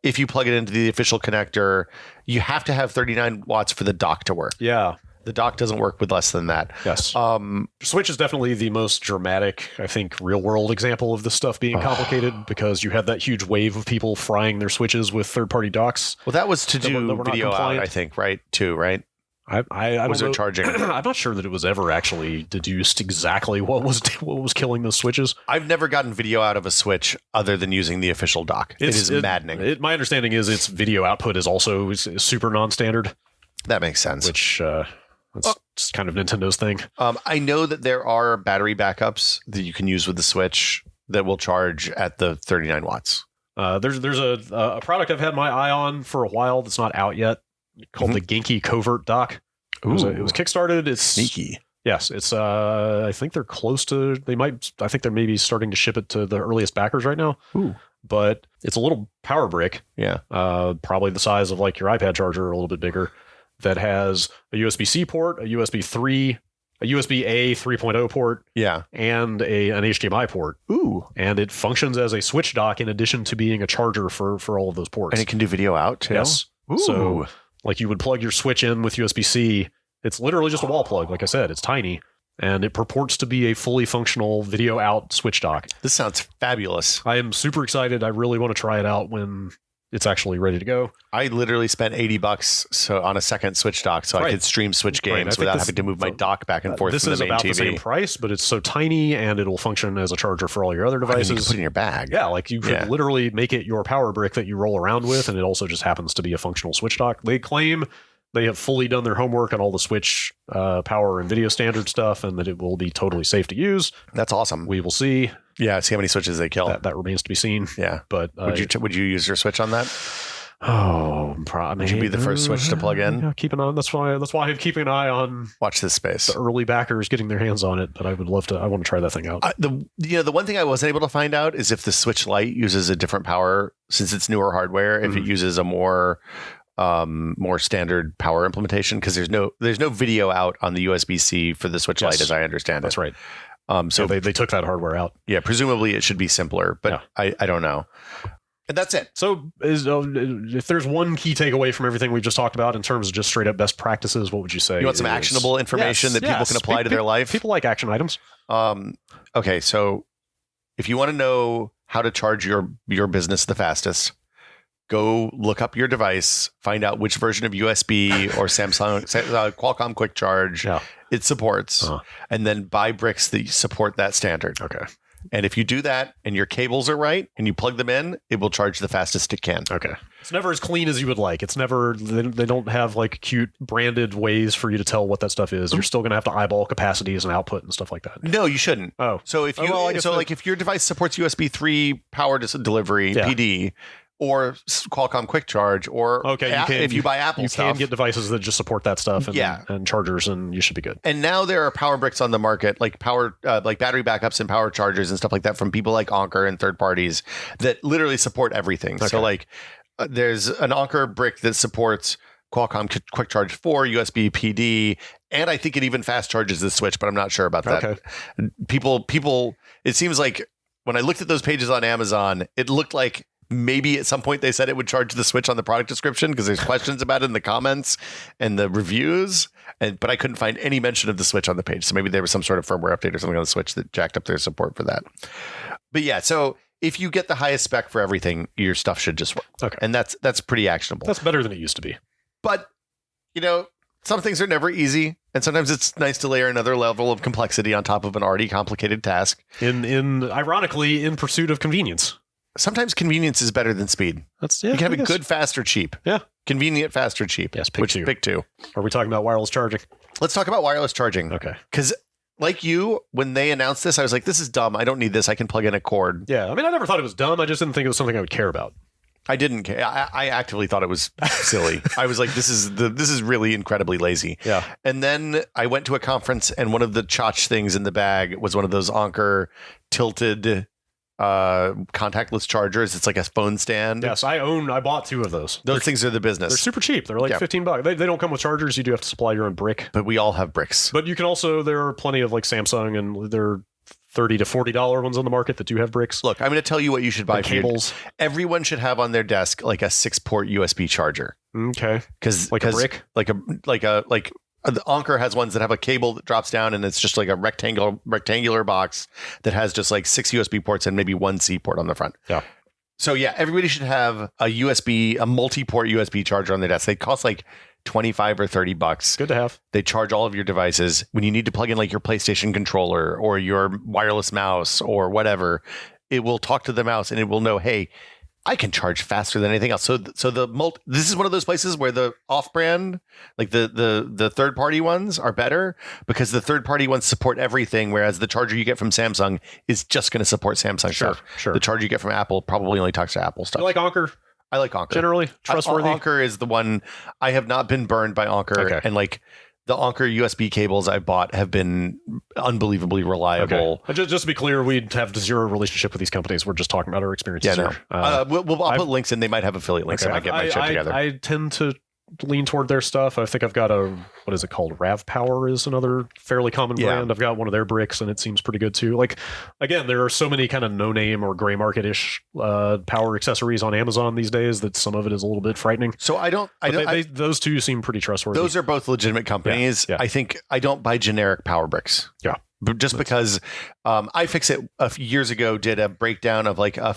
if you plug it into the official connector. You have to have 39 watts for the dock to work. Yeah. The dock doesn't work with less than that. Yes. Switch is definitely the most dramatic, I think, real-world example of this stuff being complicated because you have that huge wave of people frying their switches with third-party docks. Well, that was to do video out, I think, right? Too, right? I don't was know. It charging? I'm not sure that it was ever actually deduced exactly what was killing those switches. I've never gotten video out of a Switch other than using the official dock. It is maddening. My understanding is its video output is also super non-standard. That makes sense. Which it's kind of Nintendo's thing. I know that there are battery backups that you can use with the Switch that will charge at the 39 watts. There's a product I've had my eye on for a while that's not out yet called the Genki Covert Dock. It was kickstarted. It's sneaky. Yes, it's. I think they're close to. I think they're maybe starting to ship it to the earliest backers right now. Ooh. But it's a little power brick. Yeah. Probably the size of like your iPad charger, or a little bit bigger. That has a USB-C port, a USB 3, a USB-A 3.0 port, and an HDMI port. Ooh. And it functions as a switch dock in addition to being a charger for all of those ports. And it can do video out too? Yes. Ooh. So like you would plug your Switch in with USB-C. It's literally just a wall plug. Like I said, it's tiny. And it purports to be a fully functional video out switch dock. This sounds fabulous. I am super excited. I really want to try it out when it's actually ready to go. I literally spent $80 on a second Switch dock so I could stream Switch games without having to move my dock back and forth from the main TV. This is about the same price, but it's so tiny and it'll function as a charger for all your other devices. You can put it in your bag. Yeah, like you could literally make it your power brick that you roll around with, and it also just happens to be a functional Switch dock. They claim they have fully done their homework on all the Switch power and video standard stuff, and that it will be totally safe to use. That's awesome. We will see. Yeah, see how many Switches they kill. That remains to be seen. Yeah, but would you use your Switch on that? Oh, probably. Would you be the first Switch to plug in? Yeah, keep an eye. That's why I'm keeping an eye on. Watch this space. The early backers getting their hands on it, but I would love to. I want to try that thing out. The one thing I wasn't able to find out is if the Switch Lite uses a different power since it's newer hardware. If it uses a more standard power implementation, because there's no video out on the USB-C for the Switch Lite, as I understand it. That's right. So they took that hardware out. Yeah, presumably it should be simpler, but I don't know. And that's it. So if there's one key takeaway from everything we've just talked about in terms of just straight up best practices, what would you say? You want some actionable information that people can apply to their life? People like action items. Okay, so if you want to know how to charge your business the fastest, go look up your device, find out which version of USB or Qualcomm Quick Charge it supports, and then buy bricks that support that standard. Okay. And if you do that and your cables are right and you plug them in, it will charge the fastest it can. Okay. It's never as clean as you would like. It's never, they don't have like cute branded ways for you to tell what that stuff is. You're still going to have to eyeball capacities and output and stuff like that. No, you shouldn't. Oh. So if if your device supports USB 3 power delivery, PD, or Qualcomm Quick Charge, or if you buy Apple stuff. You can get devices that just support that stuff and chargers, and you should be good. And now there are power bricks on the market, like battery backups and power chargers and stuff like that from people like Anker and third parties that literally support everything. Okay. So there's an Anker brick that supports Qualcomm Quick Charge 4, USB PD, and I think it even fast charges the Switch, but I'm not sure about that. Okay. People, it seems like when I looked at those pages on Amazon, it looked like maybe at some point they said it would charge the Switch on the product description because there's questions about it in the comments and the reviews, but I couldn't find any mention of the Switch on the page. So maybe there was some sort of firmware update or something on the Switch that jacked up their support for that. But yeah, so if you get the highest spec for everything, your stuff should just work. Okay. And that's pretty actionable. That's better than it used to be. But, some things are never easy. And sometimes it's nice to layer another level of complexity on top of an already complicated task. Ironically, in pursuit of convenience. Sometimes convenience is better than speed. You can have it good, fast, or cheap. Yeah. Convenient, fast, or cheap. Yes, pick two. Are we talking about wireless charging? Let's talk about wireless charging. Okay. Because like you, when they announced this, I was like, this is dumb. I don't need this. I can plug in a cord. Yeah. I mean, I never thought it was dumb. I just didn't think it was something I would care about. I didn't care. I actively thought it was silly. I was like, this is really incredibly lazy. Yeah. And then I went to a conference and one of the tchotch things in the bag was one of those Anker tilted contactless chargers. It's like a phone stand. Yes, I bought 2 of those. Those things are the business. They're super cheap. They're like $15. They don't come with chargers. You do have to supply your own brick. But we all have bricks. But you can also, there are plenty of like Samsung and there are $30 to $40 ones on the market that do have bricks. Look, I'm going to tell you what you should buy for cables. Everyone should have on their desk like a 6-port USB charger. Okay. Because like a brick? Like the Anker has ones that have a cable that drops down and it's just like a rectangular box that has just like 6 USB ports and maybe 1 C port on the front. Yeah. So yeah, everybody should have a multi-port USB charger on their desk. They cost like $25 or $30. Good to have. They charge all of your devices. When you need to plug in like your PlayStation controller or your wireless mouse or whatever, it will talk to the mouse and it will know, hey, I can charge faster than anything else. So this is one of those places where the off-brand, like the third-party ones, are better because the third-party ones support everything, whereas the charger you get from Samsung is just going to support Samsung stuff. Sure. The charger you get from Apple probably only talks to Apple stuff. You like Anker? I like Anker. Generally trustworthy. Anker is the one. I have not been burned by Anker, Okay. and like the Anker USB cables I bought have been unbelievably reliable. Okay. Just to be clear, we have zero relationship with these companies. We're just talking about our experiences. Yeah, no. here. I'll put links in. They might have affiliate links. Okay. I might get my shit together. I tend to lean toward their stuff. I think I've got what is it called? Rav Power is another fairly common brand. I've got one of their bricks and it seems pretty good too. Like, again, there are so many kind of no-name or gray market-ish power accessories on Amazon these days that some of it is a little bit frightening. So those 2 seem pretty trustworthy. Those are both legitimate companies. Yeah. I think I don't buy generic power bricks. Yeah. Just because iFixit a few years ago did a breakdown of like a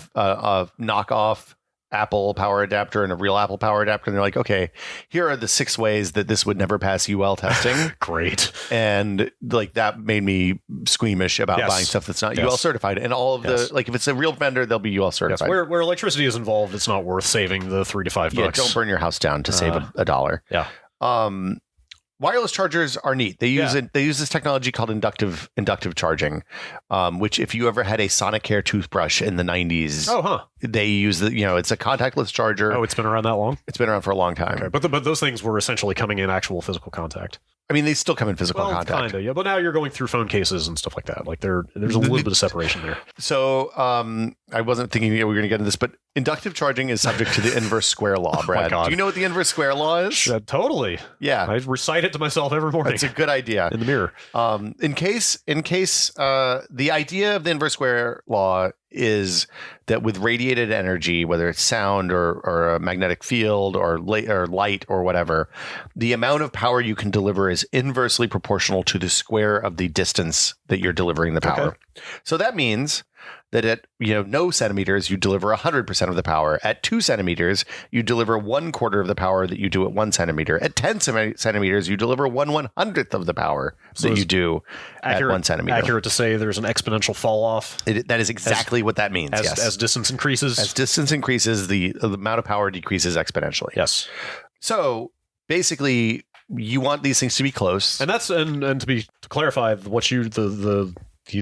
knockoff Apple power adapter and a real Apple power adapter. And they're like, okay, here are the 6 ways that this would never pass UL testing. Great. And like that made me squeamish about buying stuff that's not UL certified. And all of the, like if it's a real vendor, they'll be UL certified. Where electricity is involved, it's not worth saving the $3 to $5. Yeah, don't burn your house down to save a dollar. Yeah. Wireless chargers are neat. They use this technology called inductive charging, which if you ever had a Sonicare toothbrush in the 90s, they use it's a contactless charger. Oh, it's been around that long? It's been around for a long time. Okay. But those things were essentially coming in actual physical contact. I mean, they still come in physical contact. Kind of, yeah. But now you're going through phone cases and stuff like that. Like there's a little bit of separation there. So I wasn't thinking we were going to get into this, but inductive charging is subject to the inverse square law, Brad. God. Do you know what the inverse square law is? Totally. Yeah. I recite it to myself every morning. It's a good idea. In the mirror. In case the idea of the inverse square law is that with radiated energy, whether it's sound or a magnetic field or light or whatever, the amount of power you can deliver is inversely proportional to the square of the distance that you're delivering the power. Okay. So that means that at no centimeters, you deliver 100% of the power. At 2 centimeters, you deliver 1/4 of the power that you do at 1 centimeter. At 10 centimeters, you deliver 1/100th of the power that you do at 1 centimeter. Accurate to say there's an exponential fall off. That is exactly what that means. Yes. As distance increases. As distance increases, the amount of power decreases exponentially. Yes. So basically, you want these things to be close. And that's and to clarify, what you the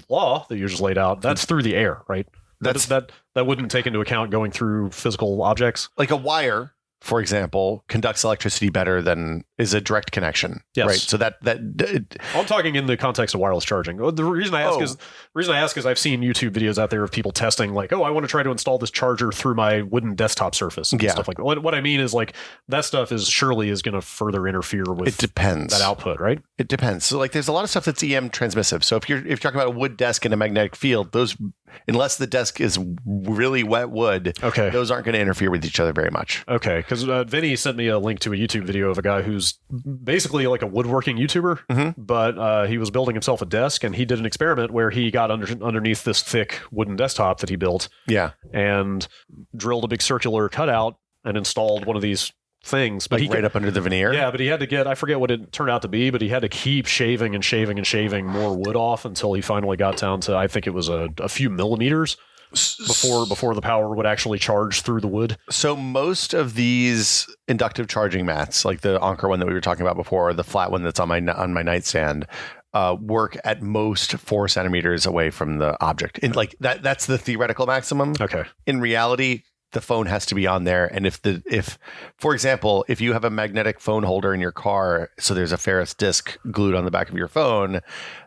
law that you just laid out, that's through the air, right? That wouldn't take into account going through physical objects. Like a wire, for example, conducts electricity better than is a direct connection. Yes. Right. So I'm talking in the context of wireless charging. The reason I ask is I've seen YouTube videos out there of people testing like, I want to try to install this charger through my wooden desktop surface and stuff like that. What I mean is like that stuff is going to further interfere with that output, right? It depends. So like there's a lot of stuff that's EM transmissive. So if you're talking about a wood desk and a magnetic field, those, unless the desk is really wet wood, those aren't going to interfere with each other very much. Okay. Because Vinny sent me a link to a YouTube video of a guy who's basically like a woodworking YouTuber, but he was building himself a desk, and he did an experiment where he got underneath this thick wooden desktop that he built, and drilled a big circular cutout and installed one of these things, but right up under the veneer. Yeah, but he had to I forget what it turned out to be, but he had to keep shaving more wood off until he finally got down to, I think it was a few millimeters before the power would actually charge through the wood. So most of these inductive charging mats, like the Anker one that we were talking about before, or the flat one that's on my nightstand, work at most 4 centimeters away from the object. And like that's the theoretical maximum. Okay. In reality, the phone has to be on there. And if for example, if you have a magnetic phone holder in your car, so there's a ferrous disc glued on the back of your phone,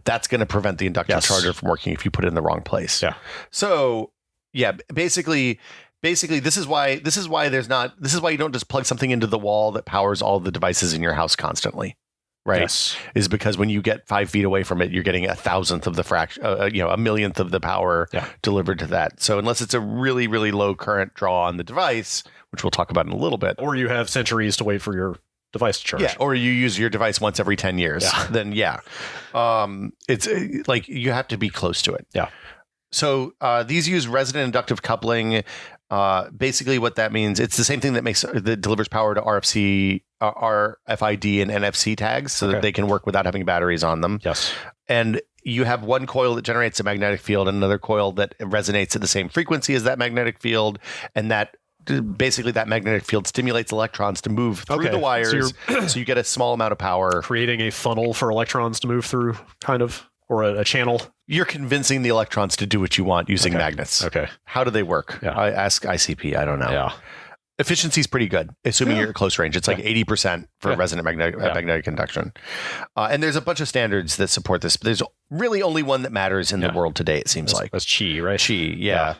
that's going to prevent the inductive charger from working if you put it in the wrong place. Yeah. So, Yeah, basically this is why you don't just plug something into the wall that powers all the devices in your house constantly. Right. Yes. Is because when you get 5 feet away from it, you're getting a thousandth of the fraction, a millionth of the power delivered to that. So unless it's a really, really low current draw on the device, which we'll talk about in a little bit, or you have centuries to wait for your device to charge. Yeah, or you use your device once every 10 years. Then it's like you have to be close to it. Yeah. So these use resonant inductive coupling. Basically, what that means, it's the same thing that delivers power to RFID and NFC tags, so that they can work without having batteries on them. Yes. And you have one coil that generates a magnetic field, and another coil that resonates at the same frequency as that magnetic field, and that basically that magnetic field stimulates electrons to move through the wires, so you get a small amount of power, creating a funnel for electrons to move through, kind of, or a channel. You're convincing the electrons to do what you want using magnets. Okay. How do they work? Yeah. I ask ICP. I don't know. Yeah. Efficiency is pretty good, assuming you're at close range. It's like 80% for resonant magnetic induction. And there's a bunch of standards that support this. But there's really only one that matters in the world today, it seems like. That's Qi, right? Qi, yeah.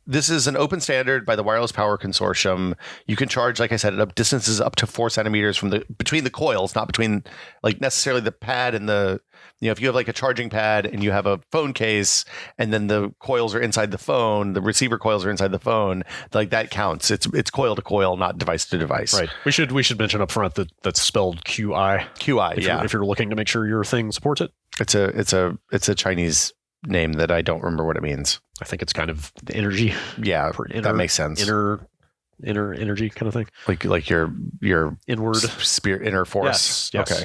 This is an open standard by the Wireless Power Consortium. You can charge, like I said, at distances up to 4 centimeters from between the coils, not between like necessarily the pad and the, if you have like a charging pad and you have a phone case and then the coils are inside the phone, the receiver coils are inside the phone, like that counts. It's coil to coil, not device to device. Right. We should mention up front that that's spelled QI. QI, if you're looking to make sure your thing supports it. It's a Chinese name that I don't remember what it means. I think it's kind of the energy. Yeah, that makes sense. Inner energy kind of thing. Like your inward spirit, inner force. Yes. Okay.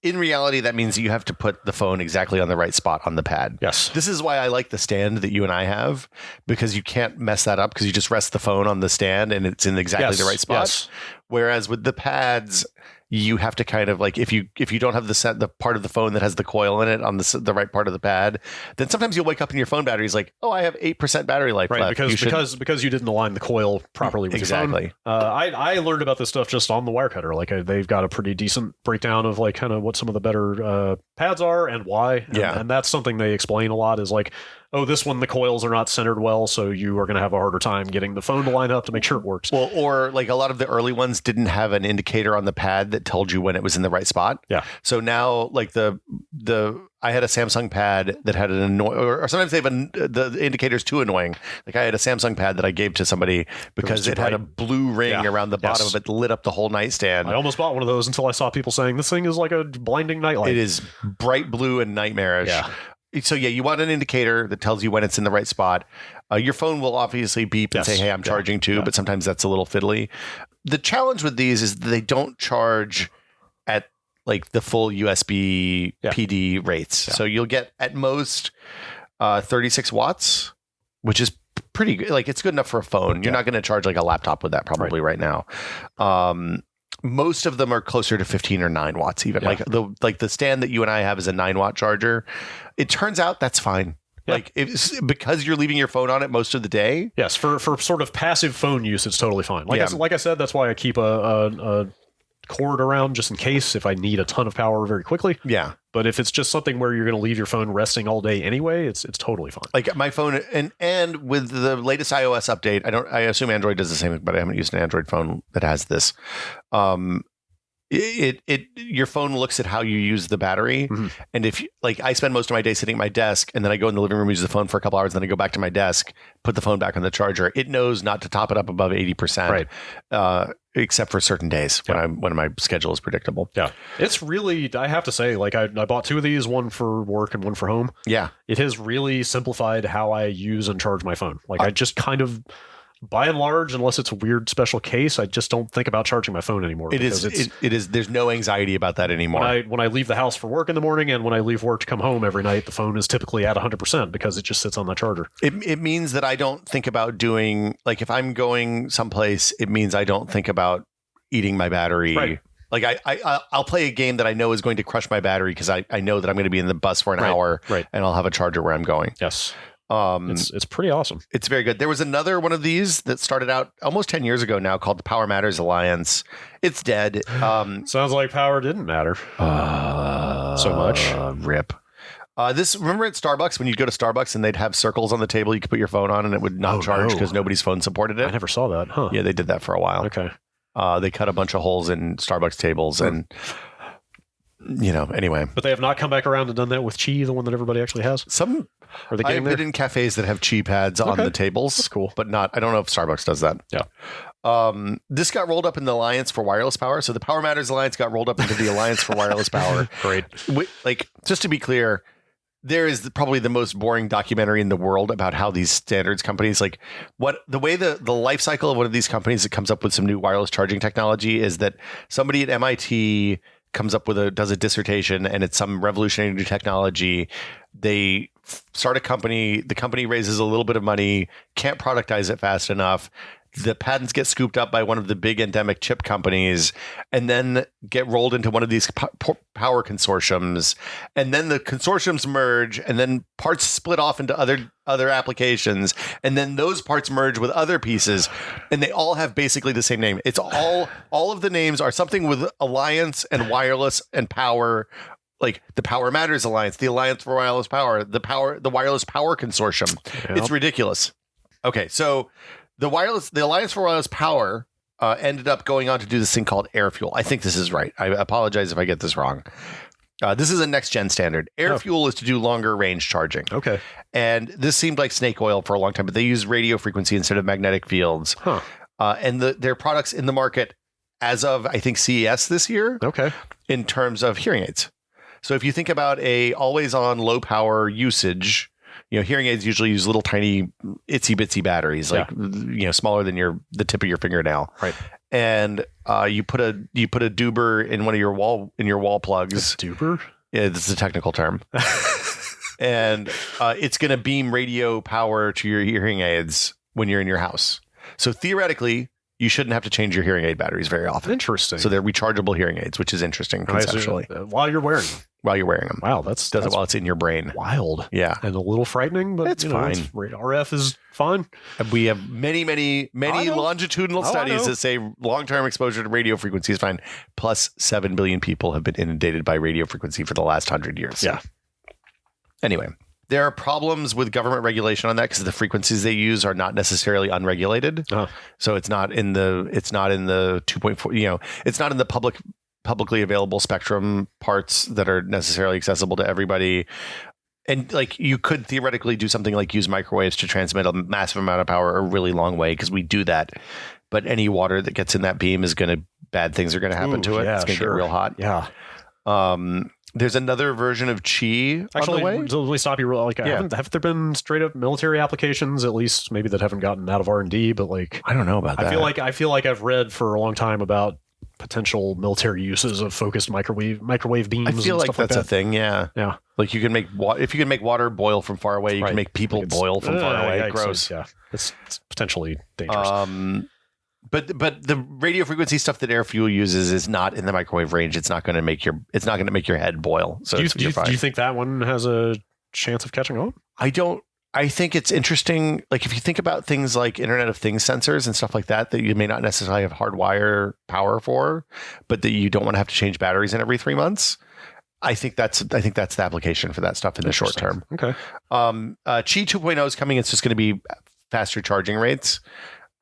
In reality, that means you have to put the phone exactly on the right spot on the pad. Yes. This is why I like the stand that you and I have, because you can't mess that up because you just rest the phone on the stand and it's in exactly the right spot. Yes. Whereas with the pads, you have to kind of like, if you don't have the part of the phone that has the coil in it on the right part of the pad, then sometimes you'll wake up and your phone battery is like, oh, I have 8% battery life left. Because you didn't align the coil properly with your phone. I learned about this stuff just on the Wirecutter. Like they've got a pretty decent breakdown of like kind of what some of the better pads are and why. And that's something they explain a lot is like, oh, this one, the coils are not centered well, so you are going to have a harder time getting the phone to line up to make sure it works. Well, or like a lot of the early ones didn't have an indicator on the pad that told you when it was in the right spot. Yeah. So now, like I had a Samsung pad that had an or sometimes they have the indicator's too annoying. Like I had a Samsung pad that I gave to somebody because it had a blue ring around the bottom of it that lit up the whole nightstand. I almost bought one of those until I saw people saying this thing is like a blinding nightlight. It is bright blue and nightmarish. Yeah. So you want an indicator that tells you when it's in the right spot. Your phone will obviously beep and say, hey, I'm charging too, but sometimes that's a little fiddly. The challenge with these is that they don't charge at like the full USB PD rates. Yeah. So you'll get at most 36 watts, which is pretty good. Like it's good enough for a phone. You're not going to charge like a laptop with that probably right now. Most of them are closer to 15 or 9 watts even. Yeah. Like the stand that you and I have is a 9-watt charger. It turns out that's fine. Yeah. Like because you're leaving your phone on it most of the day. Yes, for sort of passive phone use, it's totally fine. Like I said, that's why I keep a cord around just in case if I need a ton of power very quickly. Yeah. But if it's just something where you're going to leave your phone resting all day anyway, it's totally fine. Like my phone and with the latest iOS update, I assume Android does the same, but I haven't used an Android phone that has this. Your phone looks at how you use the battery, and if I spend most of my day sitting at my desk, and then I go in the living room, use the phone for a couple hours, then I go back to my desk, put the phone back on the charger. It knows not to top it up above 80%, right? Except for certain days when my schedule is predictable. Yeah, it's really, I have to say, like I bought 2 of these, one for work and one for home. Yeah, it has really simplified how I use and charge my phone. Like I just kind of. By and large, unless it's a weird special case, I just don't think about charging my phone anymore. It is. There's no anxiety about that anymore. When I leave the house for work in the morning and when I leave work to come home every night, the phone is typically at 100% because it just sits on the charger. It means that I don't think about doing, like if I'm going someplace, it means I don't think about eating my battery. Right. Like I'll play a game that I know is going to crush my battery because I know that I'm going to be in the bus for an hour and I'll have a charger where I'm going. Yes. It's pretty awesome. It's very good. There was another one of these that started out almost 10 years ago now called the Power Matters Alliance. It's dead. Sounds like power didn't matter so much. Rip. Remember at Starbucks when you'd go to Starbucks and they'd have circles on the table you could put your phone on and it would not charge because nobody's phone supported it? I never saw that. Huh? Yeah, they did that for a while. Okay. They cut a bunch of holes in Starbucks tables and, anyway. But they have not come back around and done that with Qi, the one that everybody actually has? Are they I've been in cafes that have Qi pads on the tables. That's cool. But I don't know if Starbucks does that. Yeah. This got rolled up in the Alliance for Wireless Power. So the Power Matters Alliance got rolled up into the Alliance for Wireless Power. Great. Just to be clear, there is probably the most boring documentary in the world about how these standards companies, the way the life cycle of one of these companies that comes up with some new wireless charging technology is that somebody at MIT does a dissertation and it's some revolutionary new technology. They start a company, the company raises a little bit of money, can't productize it fast enough. The patents get scooped up by one of the big endemic chip companies and then get rolled into one of these power consortiums. And then the consortiums merge and then parts split off into other applications. And then those parts merge with other pieces and they all have basically the same name. It's all of the names are something with alliance and wireless and power, like the Power Matters Alliance, the Alliance for Wireless Power, the Wireless Power Consortium. Yep. It's ridiculous. Okay, so the Alliance for Wireless Power ended up going on to do this thing called AirFuel. I think this is right. I apologize if I get this wrong. This is a next-gen standard. AirFuel is to do longer range charging. Okay. And this seemed like snake oil for a long time, but they use radio frequency instead of magnetic fields. Huh. And their products in the market as of, I think, CES this year. Okay. In terms of hearing aids. So if you think about a always-on low-power usage, hearing aids usually use little tiny itsy bitsy batteries, smaller than the tip of your fingernail. Right. And you put a Doober in one of your wall plugs. A Doober? Yeah, this is a technical term. And it's going to beam radio power to your hearing aids when you're in your house. So theoretically, you shouldn't have to change your hearing aid batteries very often. Interesting. So they're rechargeable hearing aids, which is interesting conceptually. While you're wearing them. While you're wearing them. Wow, does it while it's in your brain. Wild. Yeah. And a little frightening, but it's fine. RF is fine. And we have many longitudinal studies that say long-term exposure to radio frequency is fine. Plus 7 billion people have been inundated by radio frequency for the last 100 years. Yeah. Anyway, there are problems with government regulation on that because the frequencies they use are not necessarily unregulated. Uh-huh. So it's not in the 2.4, it's not in the publicly available spectrum parts that are necessarily accessible to everybody. And you could theoretically do something like use microwaves to transmit a massive amount of power a really long way because we do that. But any water that gets in that beam bad things are going to happen to it. Yeah, it's going to get real hot. Yeah. There's another version of Qi on the way. Let me stop you. Have there been straight up military applications, at least maybe that haven't gotten out of R&D? But I don't know about that. I feel like I've read for a long time about potential military uses of focused microwave beams. I feel like that's a thing. Yeah. Yeah. Like you can make if you can make water boil from far away, you can make people boil from far away. Gross. Yeah. It's potentially dangerous. But the radio frequency stuff that AirFuel uses is not in the microwave range. It's not going to make your head boil. So do you think that one has a chance of catching on? I think it's interesting. Like if you think about things like Internet of Things sensors and stuff like that you may not necessarily have hardwire power for, but that you don't want to have to change batteries in every 3 months. I think that's the application for that stuff in the short term. Okay. Qi 2.0 is coming. It's just going to be faster charging rates.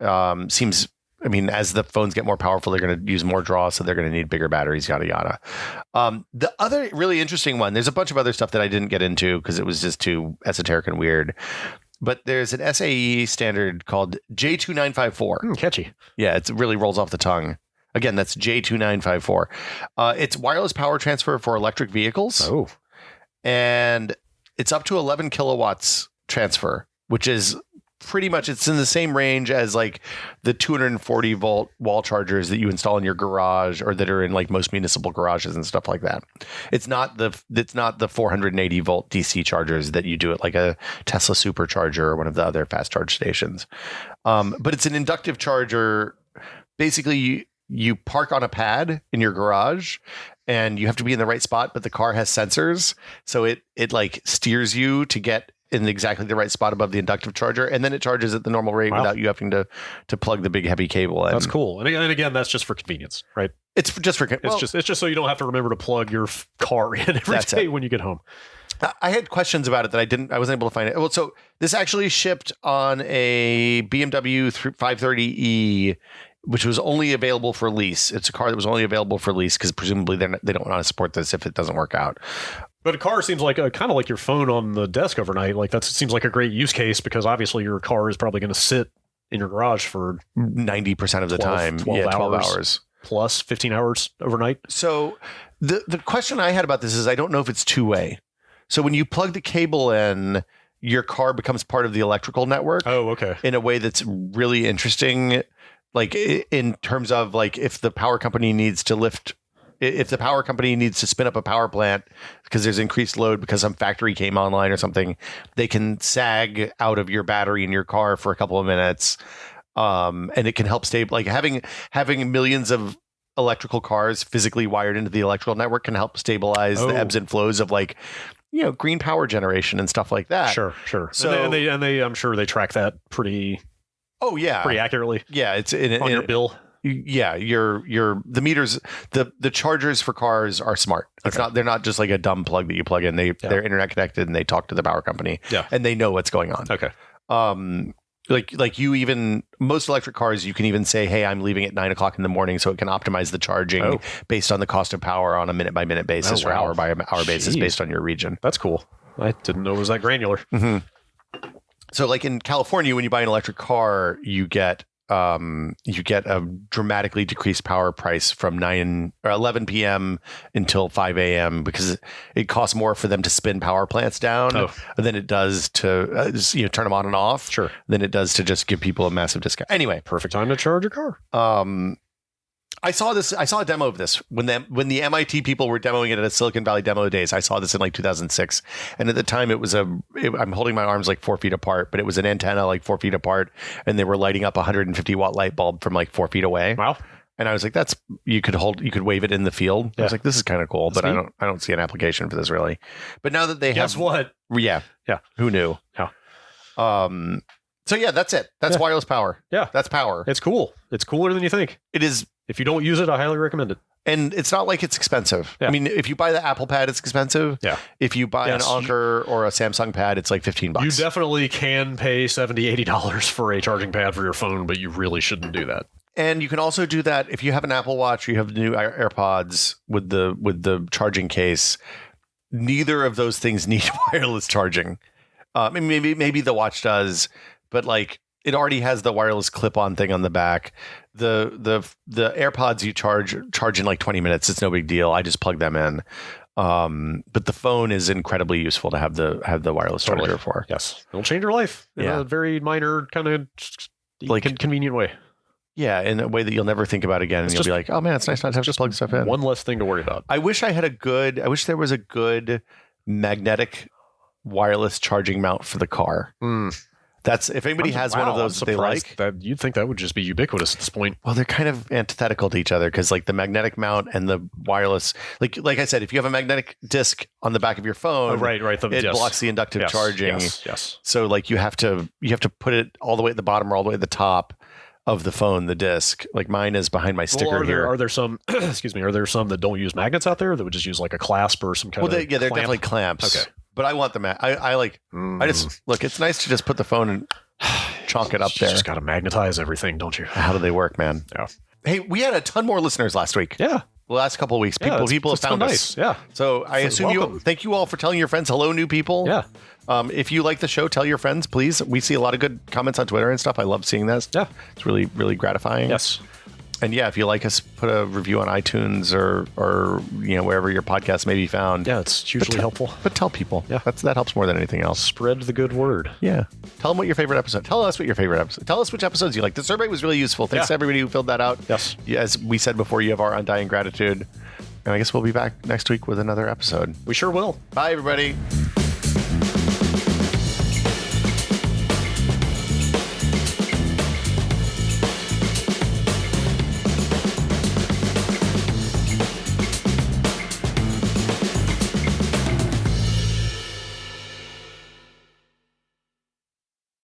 As the phones get more powerful, they're going to use more draw, so they're going to need bigger batteries, yada, yada. The other really interesting one, there's a bunch of other stuff that I didn't get into because it was just too esoteric and weird. But there's an SAE standard called J2954. Catchy. Yeah, it really rolls off the tongue. Again, that's J2954. It's wireless power transfer for electric vehicles. Oh. And it's up to 11 kilowatts transfer, which is pretty much, it's in the same range as the 240 volt wall chargers that you install in your garage or that are in most municipal garages and stuff like that. It's not the 480 volt DC chargers that you do at a Tesla supercharger or one of the other fast charge stations. But it's an inductive charger. Basically, you park on a pad in your garage and you have to be in the right spot, but the car has sensors. So it steers you to get in exactly the right spot above the inductive charger, and then it charges at the normal rate without you having to plug the big heavy cable in. That's cool. And again, that's just for convenience, right? It's just for it's just so you don't have to remember to plug your car in every day when you get home. I had questions about it that I wasn't able to find it. Well, so this actually shipped on a BMW 530e, which was only available for lease. It's a car that was only available for lease because presumably they don't want to support this if it doesn't work out. But a car seems like kind of like your phone on the desk overnight. Like that seems like a great use case because obviously your car is probably going to sit in your garage for 90% of the time. 12 hours. Plus 15 hours overnight. So the question I had about this is I don't know if it's two-way. So when you plug the cable in, your car becomes part of the electrical network. Oh, okay. In a way that's really interesting, like in terms of like if the power company needs to spin up a power plant because there's increased load because some factory came online or something, they can sag out of your battery in your car for a couple of minutes, and it can help stay. Like having millions of electrical cars physically wired into the electrical network can help stabilize the ebbs and flows of like, green power generation and stuff like that. Sure. So and they I'm sure they track that pretty accurately. Yeah, it's on your bill. Yeah, the meters, the chargers for cars are smart. It's not, they're not just like a dumb plug that you plug in. They're internet connected and they talk to the power company. Yeah. And they know what's going on. Okay. Like most electric cars, you can even say, hey, I'm leaving at 9 o'clock in the morning, so it can optimize the charging based on the cost of power on a minute by minute basis or hour by hour basis based on your region. That's cool. I didn't know it was that granular. Mm-hmm. So like in California, when you buy an electric car, you get a dramatically decreased power price from 9 or 11 p.m. until 5 a.m. because it costs more for them to spin power plants down than it does to turn them on and off. Sure. Than it does to just give people a massive discount. Anyway, perfect time to charge your car. I saw a demo of this when the MIT people were demoing it at a Silicon Valley demo days. I saw this in like 2006. And at the time I'm holding my arms like 4 feet apart, but it was an antenna like 4 feet apart and they were lighting up a 150 watt light bulb from like 4 feet away. Wow. And I was like, you could wave it in the field. Yeah. I was like, this is kind of cool, but I don't see an application for this really. But now that they Guess what? Yeah. Who knew? Yeah. So yeah, that's it. That's wireless power. Yeah. That's power. It's cool. It's cooler than you think. It is. If you don't use it, I highly recommend it. And it's not like it's expensive. Yeah. I mean, if you buy the Apple Pad, it's expensive. Yeah. If you buy an Anker or a Samsung Pad, it's like $15. You definitely can pay $70, $80 for a charging pad for your phone, but you really shouldn't do that. And you can also do that if you have an Apple Watch or you have the new AirPods with the charging case. Neither of those things need wireless charging. Maybe the watch does, but like it already has the wireless clip-on thing on the back. The AirPods you charge in like 20 minutes. It's no big deal. I just plug them in. But the phone is incredibly useful to have the wireless charger for. Yes, it'll change your life in a very minor kind of convenient way. Yeah, in a way that you'll never think about again, and you'll be like, "Oh man, it's nice not to have to plug stuff in." One less thing to worry about. I wish there was a good magnetic wireless charging mount for the car. That's if anybody has one of those that they like. That you'd think that would just be ubiquitous at this point. Well, they're kind of antithetical to each other because like the magnetic mount and the wireless, like I said, if you have a magnetic disc on the back of your phone, it blocks the inductive charging. Yes. So like you have to put it all the way at the bottom or all the way at the top of the phone, the disc. Like mine is behind my sticker here. Are there some? Excuse me. Are there some that don't use magnets out there that would just use like a clasp or some kind of? They're definitely clamps. Okay. But I want them. I just look. It's nice to just put the phone and chalk it up there. You just got to magnetize everything, don't you? How do they work, man? Yeah. Hey, we had a ton more listeners last week. Yeah. The last couple of weeks, people have found us. Yeah. So I assume thank you all for telling your friends. Hello, new people. Yeah. If you like the show, tell your friends, please. We see a lot of good comments on Twitter and stuff. I love seeing this. Yeah. It's really, really gratifying. Yes. And yeah, if you like us, put a review on iTunes or wherever your podcast may be found. Yeah, it's hugely helpful. But tell people. Yeah. That helps more than anything else. Spread the good word. Yeah. Tell them what your favorite episode. Tell us what your favorite episode. Tell us which episodes you like. The survey was really useful. Thanks to everybody who filled that out. Yes. As we said before, you have our undying gratitude. And I guess we'll be back next week with another episode. We sure will. Bye, everybody.